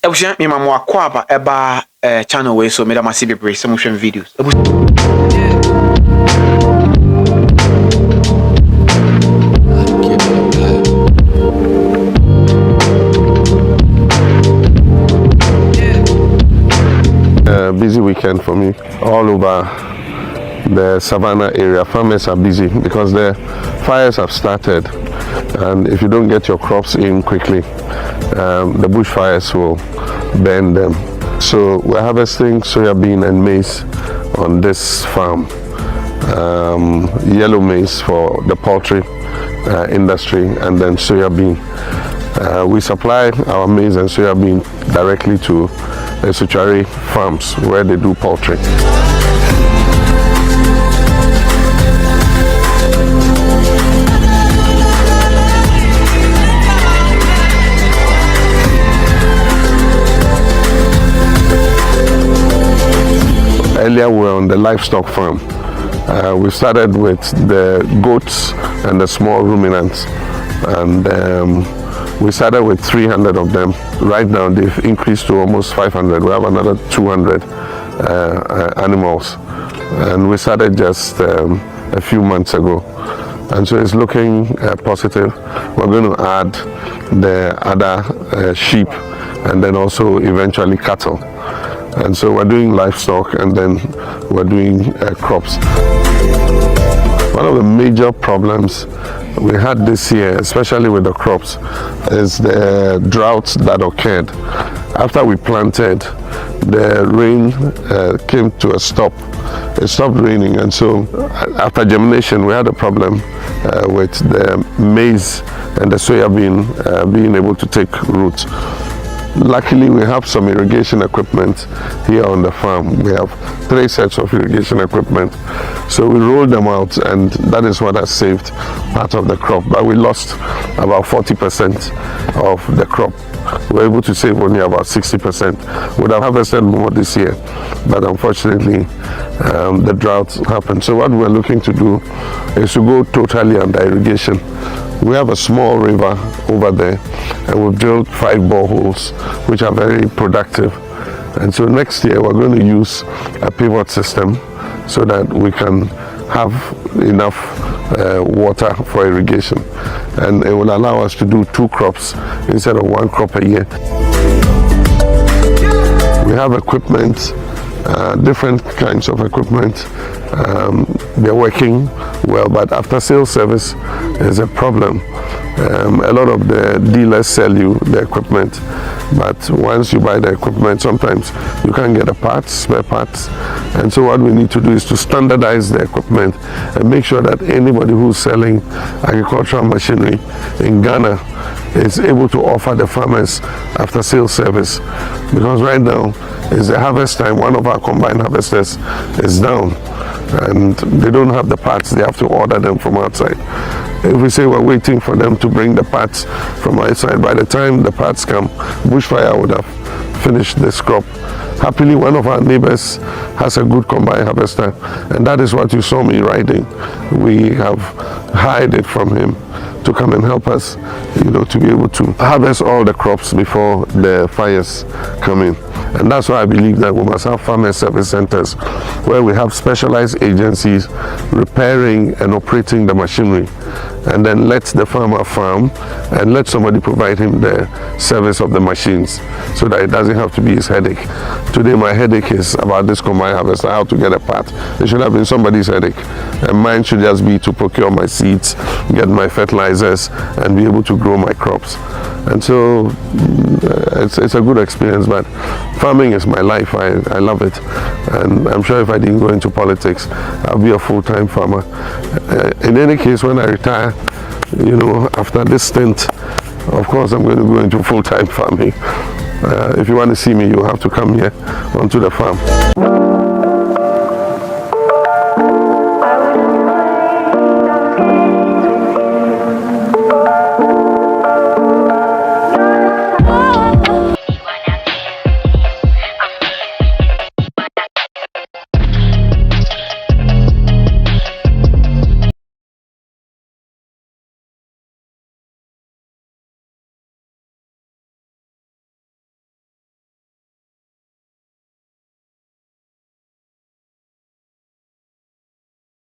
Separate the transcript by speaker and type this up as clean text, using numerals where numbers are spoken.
Speaker 1: Abusha me mama akwaba eba channel we so me da masi bebre some hwem videos.
Speaker 2: Busy weekend for me all over the savannah area. Farmers are busy because the fires have started, and if you don't get your crops in quickly, the bushfires will burn them. So we're harvesting soya bean and maize on this farm. Yellow maize for the poultry industry, and then soya bean. We supply our maize and soya bean directly to the Suchari farms where they do poultry. Earlier we were on the livestock farm. We started with the goats and the small ruminants, and we started with 300 of them. Right now they've increased to almost 500. We have another 200 animals, and we started just a few months ago, and so it's looking positive. We're going to add the other sheep and then also eventually cattle, and so we're doing livestock and then we're doing crops. One of the major problems we had this year, especially with the crops, is the droughts that occurred. After we planted, the rain came to a stop. It stopped raining, and so after germination we had a problem with the maize and the soya bean being able to take root. Luckily, we have some irrigation equipment here on the farm. We have 3 sets of irrigation equipment. So we rolled them out, and that is what has saved part of the crop. But we lost about 40% of the crop. We were able to save only about 60%. We would have harvested more this year, but unfortunately, the drought happened. So what we're looking to do is to go totally under irrigation. We have a small river over there, and we've drilled 5 boreholes, which are very productive. And so next year we're going to use a pivot system so that we can have enough water for irrigation, and it will allow us to do 2 crops instead of 1 crop a year. We have equipment, different kinds of equipment. They're working well, but after sales service is a problem. A lot of the dealers sell you the equipment, but once you buy the equipment, sometimes you can't get the parts, spare parts. And so what we need to do is to standardize the equipment and make sure that anybody who's selling agricultural machinery in Ghana is able to offer the farmers after sales service. Because right now is the harvest time. One of our combined harvesters is down, and they don't have the parts. They have to order them from outside. If we say we're waiting for them to bring the parts from outside, by the time the parts come, bushfire would have finished this crop. Happily, one of our neighbors has a good combine harvester, and that is what you saw me riding. We have hired it from him to come and help us, to be able to harvest all the crops before the fires come in. And that's why I believe that we must have farmer service centers where we have specialized agencies repairing and operating the machinery, and then let the farmer farm and let somebody provide him the service of the machines so that it doesn't have to be his headache. Today my headache is about this combine harvester, how to get a part. It should have been somebody's headache, and mine should just be to procure my seeds, get my fertilizers, and be able to grow my crops. And so it's a good experience, but farming is my life. I love it, and I'm sure if I didn't go into politics, I'll be a full-time farmer. In any case, when I retire, after this stint, of course I'm going to go into full-time farming. If you want to see me, you have to come here onto the farm.